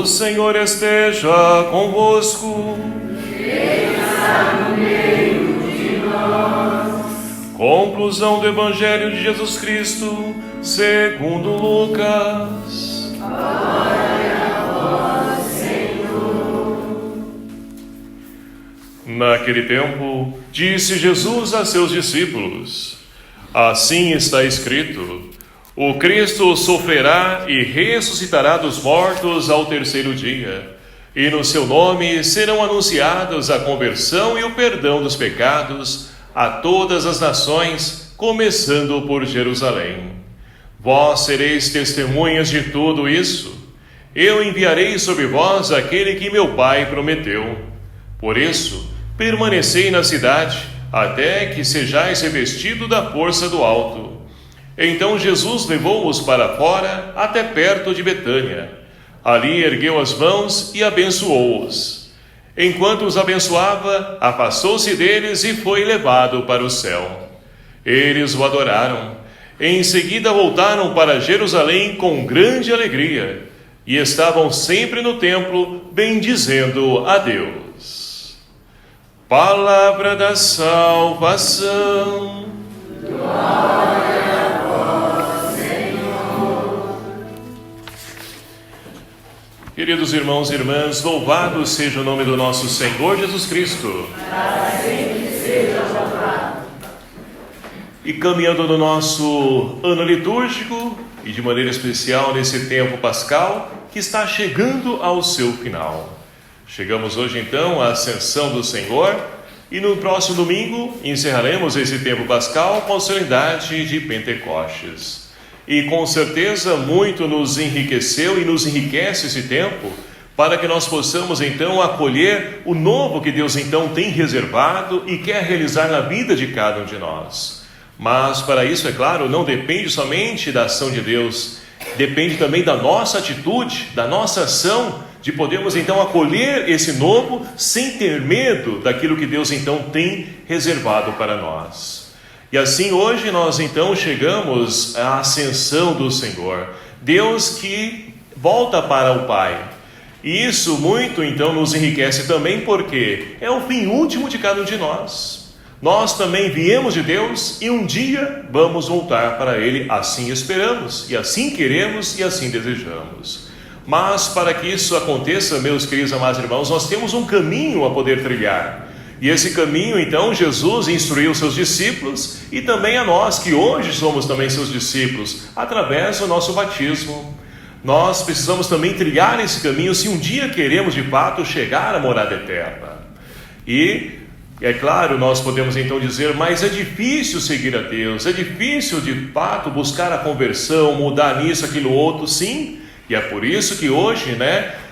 Senhor esteja convosco. Ele está no meio de nós. Conclusão do Evangelho de Jesus Cristo, segundo Lucas. Glória a vós, Senhor. Naquele tempo, disse Jesus a seus discípulos: Assim está escrito: o Cristo sofrerá e ressuscitará dos mortos ao terceiro dia, e no seu nome serão anunciados a conversão e o perdão dos pecados a todas as nações, começando por Jerusalém. Vós sereis testemunhas de tudo isso. Eu enviarei sobre vós aquele que meu Pai prometeu. Por isso, permanecei na cidade, até que sejais revestidos da força do alto. Então Jesus levou-os para fora, até perto de Betânia. Ali ergueu as mãos e abençoou-os. Enquanto os abençoava, afastou-se deles e foi levado para o céu. Eles o adoraram. Em seguida voltaram para Jerusalém com grande alegria, e estavam sempre no templo, bendizendo a Deus. Palavra da salvação. Glória a vós, Senhor. Queridos irmãos e irmãs, louvado seja o nome do nosso Senhor Jesus Cristo. Para sempre seja louvado. E caminhando no nosso ano litúrgico, e de maneira especial nesse tempo pascal, que está chegando ao seu final. Chegamos hoje então à Ascensão do Senhor, e no próximo domingo encerraremos esse tempo pascal com a solenidade de Pentecostes. E com certeza muito nos enriqueceu e nos enriquece esse tempo, para que nós possamos então acolher o novo que Deus então tem reservado e quer realizar na vida de cada um de nós. Mas para isso, é claro, não depende somente da ação de Deus, depende também da nossa atitude, da nossa ação, de podermos então acolher esse novo sem ter medo daquilo que Deus então tem reservado para nós. E assim hoje nós então chegamos à ascensão do Senhor, Deus que volta para o Pai. E isso muito então nos enriquece também, porque é o fim último de cada um de nós. Nós também viemos de Deus e um dia vamos voltar para Ele, assim esperamos, e assim queremos e assim desejamos. Mas para que isso aconteça, meus queridos amados irmãos, nós temos um caminho a poder trilhar. E esse caminho, então, Jesus instruiu seus discípulos e também a nós, que hoje somos também seus discípulos, através do nosso batismo. Nós precisamos também trilhar esse caminho se um dia queremos de fato chegar à morada eterna. E é claro, nós podemos então dizer, mas é difícil seguir a Deus, é difícil de fato buscar a conversão, mudar nisso, aquilo, outro, sim. E é por isso que hoje,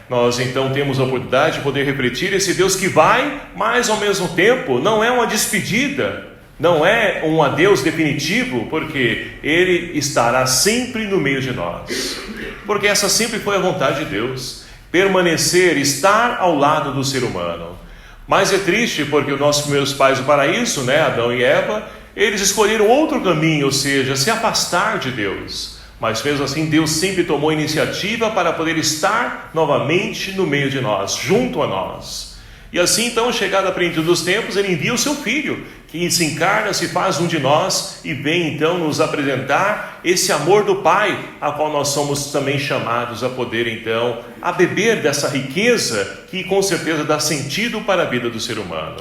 nós então temos a oportunidade de poder refletir esse Deus que vai, mas ao mesmo tempo não é uma despedida, não é um adeus definitivo, porque Ele estará sempre no meio de nós. Porque essa sempre foi a vontade de Deus, permanecer, estar ao lado do ser humano. Mas é triste porque os nossos primeiros pais do paraíso, Adão e Eva, eles escolheram outro caminho, ou seja, se afastar de Deus. Mas mesmo assim, Deus sempre tomou iniciativa para poder estar novamente no meio de nós, junto a nós. E assim, então, chegada a plenitude dos tempos, Ele envia o seu Filho, que se encarna, se faz um de nós e vem então nos apresentar esse amor do Pai, a qual nós somos também chamados a poder então, a beber dessa riqueza que com certeza dá sentido para a vida do ser humano.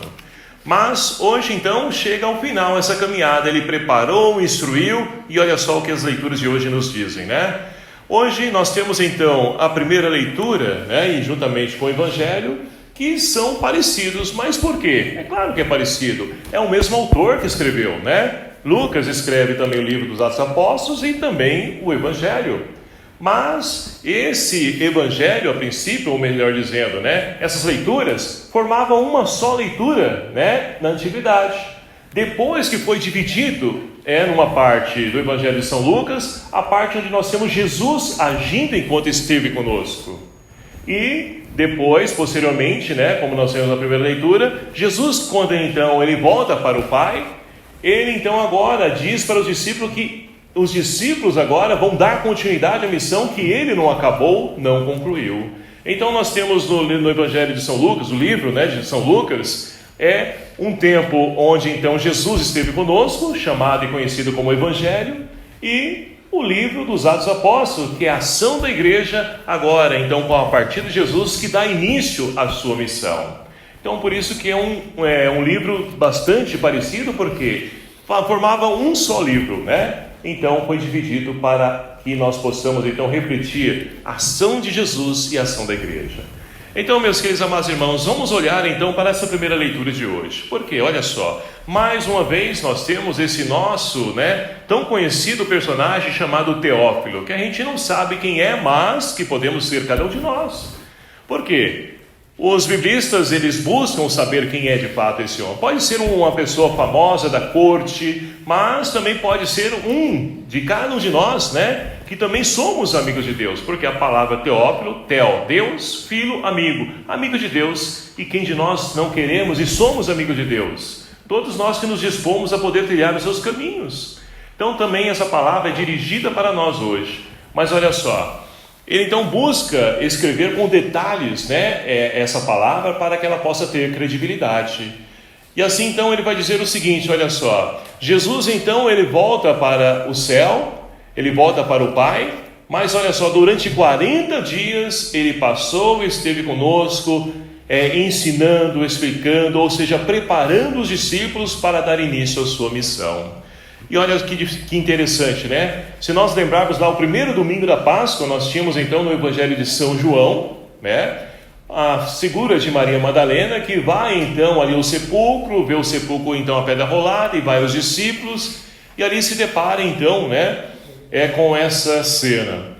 Mas hoje então chega ao final essa caminhada, Ele preparou, instruiu, e olha só o que as leituras de hoje nos dizem, Hoje nós temos então a primeira leitura, e juntamente com o Evangelho, que são parecidos. Mas por quê? É claro que é parecido, é o mesmo autor que escreveu, Lucas escreve também o livro dos Atos Apóstolos e também o Evangelho. Mas esse Evangelho, a princípio, ou melhor dizendo, essas leituras formavam uma só leitura, na Antiguidade. Depois que foi dividido, numa parte do Evangelho de São Lucas, a parte onde nós temos Jesus agindo enquanto esteve conosco. E depois, posteriormente, como nós temos na primeira leitura, Jesus, quando então ele volta para o Pai, ele então agora diz para os discípulos que os discípulos agora vão dar continuidade à missão que ele não acabou, não concluiu. Então nós temos no Evangelho de São Lucas, o livro, né, de São Lucas, é um tempo onde então Jesus esteve conosco, chamado e conhecido como Evangelho, e o livro dos Atos Apóstolos, que é a ação da igreja agora, então com a partir de Jesus, que dá início à sua missão. Então por isso que é um livro bastante parecido, porque formava um só livro, né? Então foi dividido para que nós possamos então refletir a ação de Jesus e a ação da igreja. Então, meus queridos amados irmãos, vamos olhar então para essa primeira leitura de hoje. Porque, olha só, mais uma vez nós temos esse nosso, tão conhecido personagem chamado Teófilo, que a gente não sabe quem é, mas que podemos ser cada um de nós. Por quê? Os biblistas, eles buscam saber quem é de fato esse homem. Pode ser uma pessoa famosa da corte, mas também pode ser um de cada um de nós, que também somos amigos de Deus, porque a palavra Teófilo, Theo, Deus, Filo, amigo, amigo de Deus. E quem de nós não queremos e somos amigos de Deus? Todos nós que nos dispomos a poder trilhar os seus caminhos. Então também essa palavra é dirigida para nós hoje. Mas olha só, ele então busca escrever com detalhes, essa palavra para que ela possa ter credibilidade. E assim então ele vai dizer o seguinte, olha só, Jesus então ele volta para o céu, ele volta para o Pai, mas olha só, durante 40 dias ele passou, esteve conosco, ensinando, explicando, ou seja, preparando os discípulos para dar início à sua missão. E olha que interessante, Se nós lembrarmos lá o primeiro domingo da Páscoa, nós tínhamos então no Evangelho de São João, a figura de Maria Madalena, que vai então ali ao sepulcro, vê o sepulcro então a pedra rolada, e vai aos discípulos, e ali se depara então, com essa cena.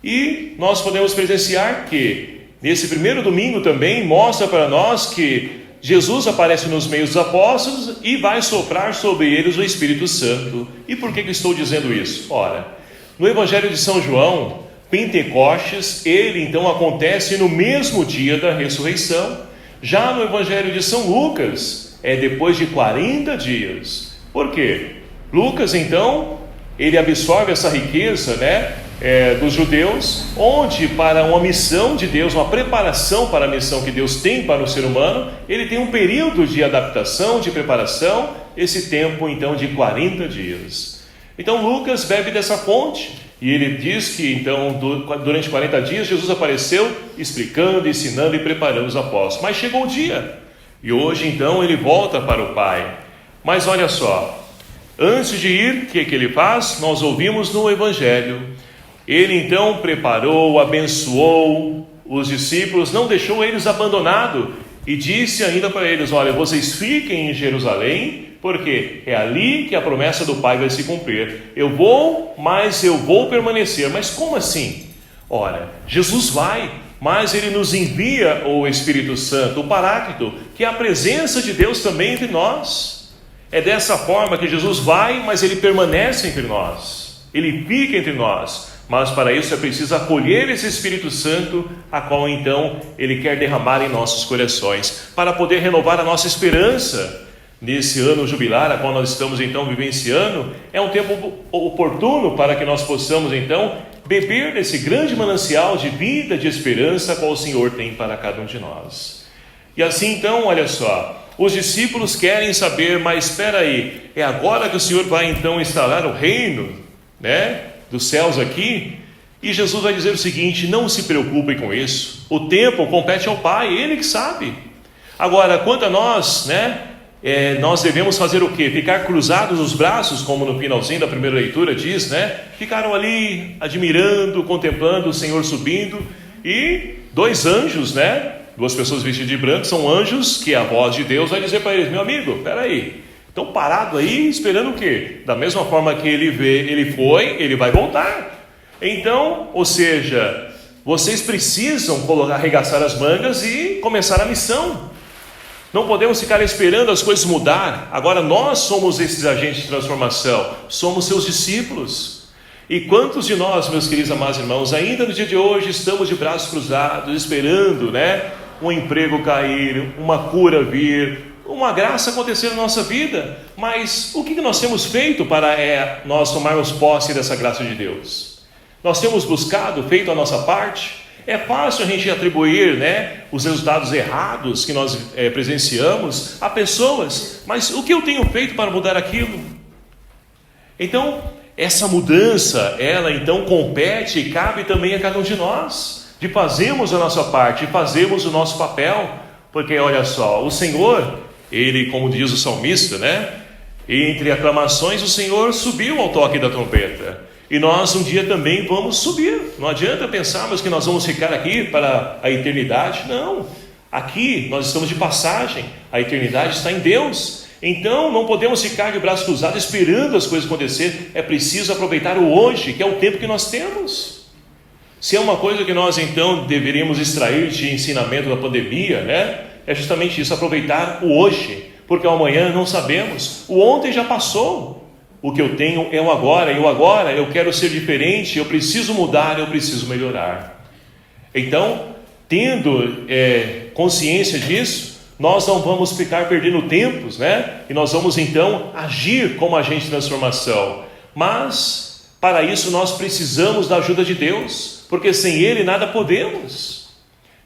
E nós podemos presenciar que nesse primeiro domingo também mostra para nós que Jesus aparece nos meios dos apóstolos e vai soprar sobre eles o Espírito Santo. E por que eu estou dizendo isso? Ora, no Evangelho de São João, Pentecostes, ele então acontece no mesmo dia da ressurreição. Já no Evangelho de São Lucas, é depois de 40 dias. Por quê? Lucas então, ele absorve essa riqueza, dos judeus, onde para uma missão de Deus, uma preparação para a missão que Deus tem para o ser humano, ele tem um período de adaptação, de preparação, esse tempo então de 40 dias. Então Lucas bebe dessa fonte, e ele diz que então durante 40 dias Jesus apareceu explicando, ensinando e preparando os apóstolos. Mas chegou o dia, e hoje então ele volta para o Pai. Mas olha só, antes de ir, o que ele faz? Nós ouvimos no Evangelho. Ele então preparou, abençoou os discípulos, não deixou eles abandonados e disse ainda para eles, olha, vocês fiquem em Jerusalém, porque é ali que a promessa do Pai vai se cumprir. Eu vou, mas eu vou permanecer. Mas como assim? Ora, Jesus vai, mas ele nos envia o Espírito Santo, o Paráclito, que é a presença de Deus também entre nós. É dessa forma que Jesus vai, mas ele permanece entre nós, ele fica entre nós. Mas para isso é preciso acolher esse Espírito Santo, a qual então ele quer derramar em nossos corações, para poder renovar a nossa esperança nesse ano jubilar, a qual nós estamos então vivenciando. É um tempo oportuno para que nós possamos então beber desse grande manancial de vida, de esperança, a qual o Senhor tem para cada um de nós. E assim então, olha só, os discípulos querem saber, mas espera aí, é agora que o Senhor vai então instalar o reino, dos céus aqui? E Jesus vai dizer o seguinte, não se preocupem com isso, o tempo compete ao Pai, Ele que sabe. Agora, quanto a nós, nós devemos fazer o quê? Ficar cruzados os braços, como no finalzinho da primeira leitura diz, Ficaram ali admirando, contemplando o Senhor subindo, e dois anjos, duas pessoas vestidas de branco, são anjos que a voz de Deus vai dizer para eles, meu amigo, espera aí, estão parados aí esperando o quê? Da mesma forma que ele foi, ele vai voltar. Então, ou seja, vocês precisam arregaçar as mangas e começar a missão. Não podemos ficar esperando as coisas mudar. Agora nós somos esses agentes de transformação, somos seus discípulos. E quantos de nós, meus queridos amados irmãos, ainda no dia de hoje estamos de braços cruzados, esperando, um emprego cair, uma cura vir, uma graça acontecer na nossa vida, mas o que nós temos feito para nós tomarmos posse dessa graça de Deus? Nós temos buscado, feito a nossa parte? É fácil a gente atribuir, né, os resultados errados que nós presenciamos a pessoas, mas o que eu tenho feito para mudar aquilo? Então, essa mudança, ela então compete e cabe também a cada um de nós, de fazermos a nossa parte, de fazermos o nosso papel, porque olha só, o Senhor, Ele, como diz o salmista, né, entre aclamações, o Senhor subiu ao toque da trombeta, e nós um dia também vamos subir. Não adianta pensarmos que nós vamos ficar aqui para a eternidade. Não, aqui nós estamos de passagem, a eternidade está em Deus. Então não podemos ficar de braços cruzados esperando as coisas acontecer. É preciso aproveitar o hoje, que é o tempo que nós temos. Se é uma coisa que nós então deveríamos extrair de ensinamento da pandemia, né, é justamente isso, aproveitar o hoje, porque o amanhã não sabemos. O ontem já passou. O que eu tenho é o agora, e o agora eu quero ser diferente, eu preciso mudar, eu preciso melhorar. Então, tendo consciência disso, nós não vamos ficar perdendo tempos, né? E nós vamos então agir como agente de transformação. Mas, para isso, nós precisamos da ajuda de Deus, porque sem Ele nada podemos.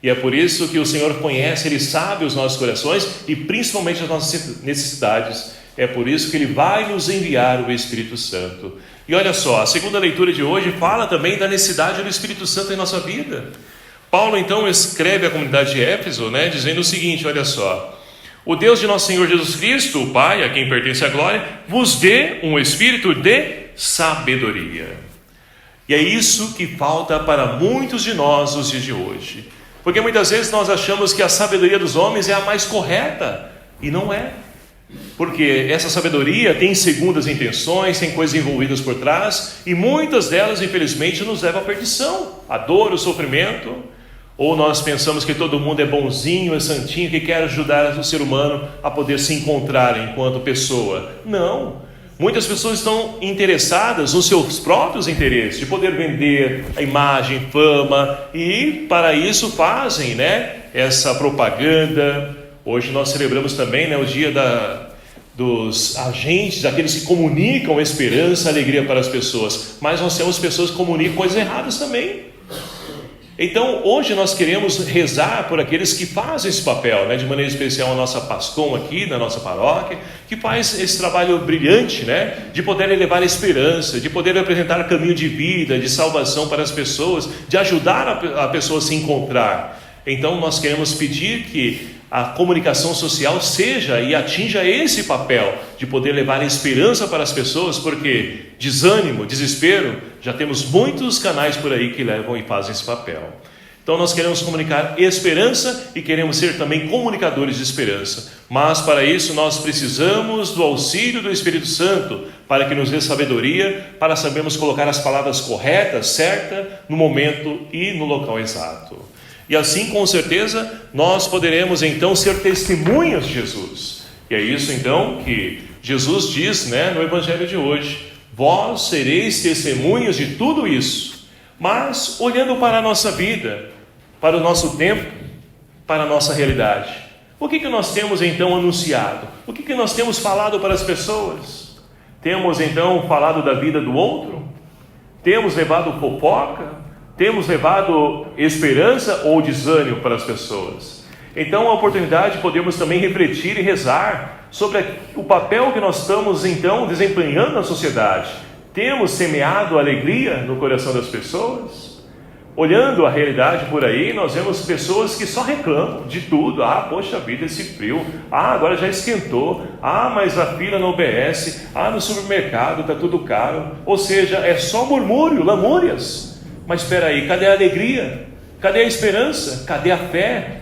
E é por isso que o Senhor conhece, Ele sabe os nossos corações e principalmente as nossas necessidades. É por isso que Ele vai nos enviar o Espírito Santo. E olha só, a segunda leitura de hoje fala também da necessidade do Espírito Santo em nossa vida. Paulo então escreve à comunidade de Éfeso, né, dizendo o seguinte, olha só: o Deus de nosso Senhor Jesus Cristo, o Pai, a quem pertence a glória, vos dê um espírito de sabedoria. E é isso que falta para muitos de nós nos dias de hoje. Porque muitas vezes nós achamos que a sabedoria dos homens é a mais correta, e não é. Porque essa sabedoria tem segundas intenções, tem coisas envolvidas por trás, e muitas delas, infelizmente, nos levam à perdição, à dor, ao sofrimento. Ou nós pensamos que todo mundo é bonzinho, é santinho, que quer ajudar o ser humano a poder se encontrar enquanto pessoa. Não. Muitas pessoas estão interessadas nos seus próprios interesses, de poder vender a imagem, fama, e para isso fazem, né, essa propaganda. Hoje nós celebramos também, né, o dia dos agentes, daqueles que comunicam esperança, alegria para as pessoas. Mas nós temos pessoas que comunicam coisas erradas também. Então hoje nós queremos rezar por aqueles que fazem esse papel, né, de maneira especial a nossa PASCOM aqui, na nossa paróquia, que faz esse trabalho brilhante, né, de poder levar a esperança, de poder apresentar caminho de vida, de salvação para as pessoas, de ajudar a pessoa a se encontrar. Então nós queremos pedir que a comunicação social seja e atinja esse papel de poder levar esperança para as pessoas, porque desânimo, desespero, já temos muitos canais por aí que levam e fazem esse papel. Então nós queremos comunicar esperança e queremos ser também comunicadores de esperança, mas para isso nós precisamos do auxílio do Espírito Santo, para que nos dê sabedoria, para sabermos colocar as palavras corretas, certas, no momento e no local exato. E assim, com certeza, nós poderemos então ser testemunhas de Jesus. E é isso então que Jesus diz, né, no Evangelho de hoje: vós sereis testemunhas de tudo isso. Mas olhando para a nossa vida, para o nosso tempo, para a nossa realidade, o que nós temos então anunciado? O que nós temos falado para as pessoas? Temos então falado da vida do outro? Temos levado fofoca? Temos levado esperança ou desânimo para as pessoas? Então a oportunidade de podermos também refletir e rezar sobre o papel que nós estamos então desempenhando na sociedade. Temos semeado alegria no coração das pessoas? Olhando a realidade por aí, nós vemos pessoas que só reclamam de tudo. Ah, poxa vida, esse frio. Ah, agora já esquentou. Ah, mas a fila não obedece. Ah, no supermercado está tudo caro. Ou seja, é só murmúrio, lamúrias. Mas espera aí, cadê a alegria? Cadê a esperança? Cadê a fé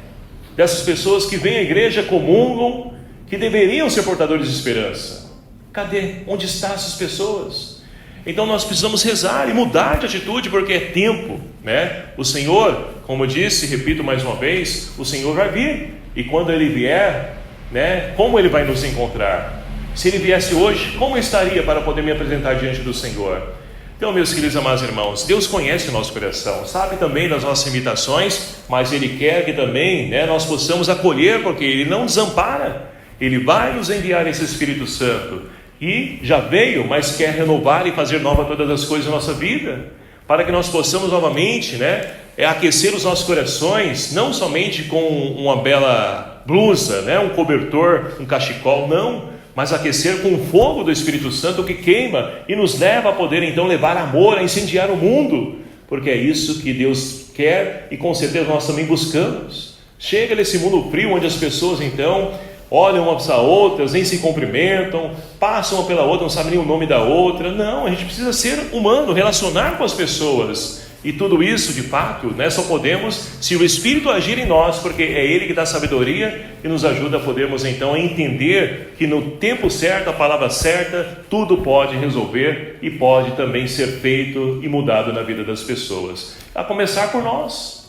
dessas pessoas que vêm à igreja, comungam, que deveriam ser portadores de esperança? Cadê? Onde estão essas pessoas? Então nós precisamos rezar e mudar de atitude, porque é tempo, né? O Senhor, como eu disse, repito mais uma vez, o Senhor vai vir, e quando Ele vier, né, como Ele vai nos encontrar? Se Ele viesse hoje, como eu estaria para poder me apresentar diante do Senhor? Então, meus queridos amados irmãos, Deus conhece o nosso coração, sabe também das nossas limitações, mas Ele quer que também, né, nós possamos acolher, porque Ele não desampara. Ele vai nos enviar esse Espírito Santo, e já veio, mas quer renovar e fazer nova todas as coisas da nossa vida, para que nós possamos novamente, né, é aquecer os nossos corações, não somente com uma bela blusa, né? Um cobertor, um cachecol, não, mas aquecer com o fogo do Espírito Santo que queima e nos leva a poder então levar amor, a incendiar o mundo, porque é isso que Deus quer e com certeza nós também buscamos. Chega nesse mundo frio onde as pessoas então olham umas a outras, nem se cumprimentam, passam uma pela outra, não sabem nem o nome da outra. Não, a gente precisa ser humano, relacionar com as pessoas. E tudo isso, de fato, né, só podemos se o Espírito agir em nós, porque é Ele que dá sabedoria e nos ajuda a podermos então entender que no tempo certo, a palavra certa, tudo pode resolver e pode também ser feito e mudado na vida das pessoas. A começar por nós.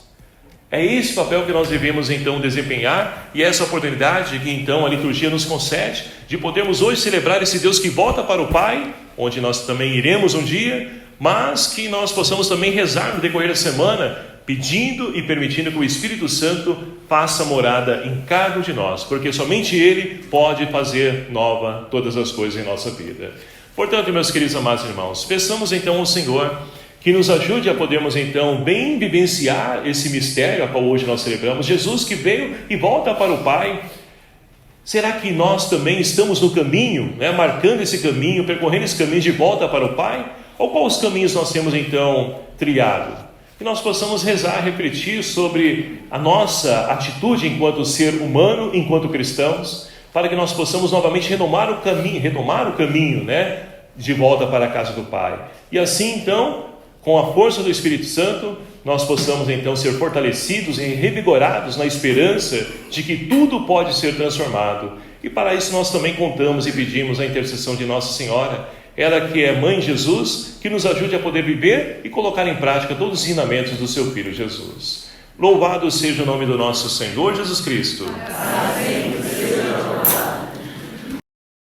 É esse papel que nós devemos então desempenhar e essa oportunidade que então a liturgia nos concede de podermos hoje celebrar esse Deus que volta para o Pai, onde nós também iremos um dia, mas que nós possamos também rezar no decorrer da semana, pedindo e permitindo que o Espírito Santo faça morada em cada um de nós, porque somente Ele pode fazer nova todas as coisas em nossa vida. Portanto, meus queridos amados irmãos, peçamos então ao Senhor que nos ajude a podermos então bem vivenciar esse mistério a qual hoje nós celebramos, Jesus que veio e volta para o Pai. Será que nós também estamos no caminho, né, marcando esse caminho, percorrendo esse caminho de volta para o Pai? Ou quais caminhos nós temos então trilhado? Que nós possamos rezar, refletir sobre a nossa atitude enquanto ser humano, enquanto cristãos, para que nós possamos novamente retomar o caminho, né, de volta para a casa do Pai. E assim então, com a força do Espírito Santo, nós possamos então ser fortalecidos e revigorados na esperança de que tudo pode ser transformado. E para isso nós também contamos e pedimos a intercessão de Nossa Senhora, ela que é Mãe de Jesus, que nos ajude a poder viver e colocar em prática todos os ensinamentos do seu Filho Jesus. Louvado seja o nome do nosso Senhor Jesus Cristo. Amém.